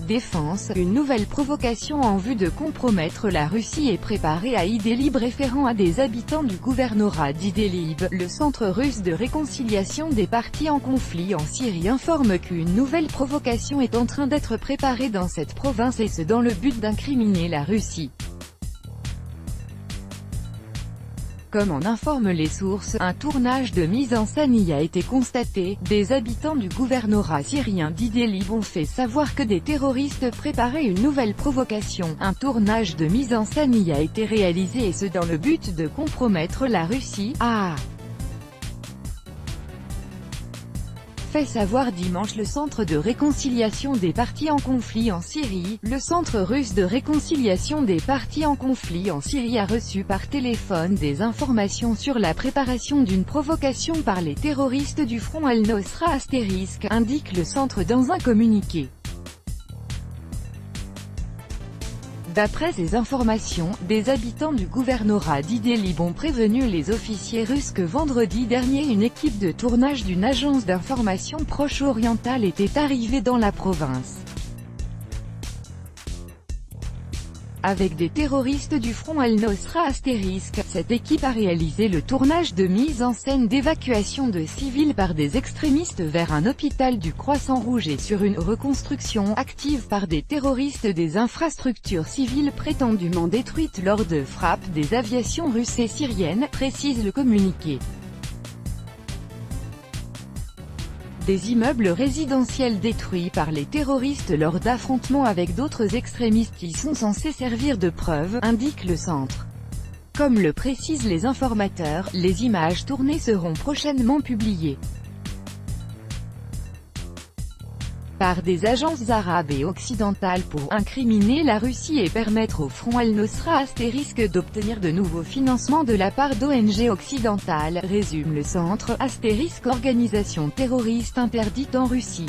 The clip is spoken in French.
Défense, une nouvelle provocation en vue de compromettre la Russie est préparée à Idlib. Référant à des habitants du gouvernorat d'Idlib, le centre russe de réconciliation des partis en conflit en Syrie informe qu'une nouvelle provocation est en train d'être préparée dans cette province et ce dans le but d'incriminer la Russie. Comme en informent les sources, un tournage de mise en scène y a été constaté. Des habitants du gouvernorat syrien d'Idlib ont fait savoir que des terroristes préparaient une nouvelle provocation. Un tournage de mise en scène y a été réalisé et ce dans le but de compromettre la Russie, fait savoir dimanche le Centre de réconciliation des partis en conflit en Syrie. Le Centre russe de réconciliation des partis en conflit en Syrie a reçu par téléphone des informations sur la préparation d'une provocation par les terroristes du Front Al-Nosra *, indique le centre dans un communiqué. D'après ces informations, des habitants du gouvernorat d'Idlib ont prévenu les officiers russes que vendredi dernier une équipe de tournage d'une agence d'information proche-orientale était arrivée dans la province. Avec des terroristes du Front Al-Nosra *, cette équipe a réalisé le tournage de mise en scène d'évacuation de civils par des extrémistes vers un hôpital du Croissant-Rouge et sur une reconstruction active par des terroristes des infrastructures civiles prétendument détruites lors de frappes des aviations russes et syriennes, précise le communiqué. Des immeubles résidentiels détruits par les terroristes lors d'affrontements avec d'autres extrémistes qui sont censés servir de preuve, indique le centre. Comme le précisent les informateurs, les images tournées seront prochainement publiées par des agences arabes et occidentales pour incriminer la Russie et permettre au Front Al-Nosra * d'obtenir de nouveaux financements de la part d'ONG occidentales, résume le centre, * organisation terroriste interdite en Russie.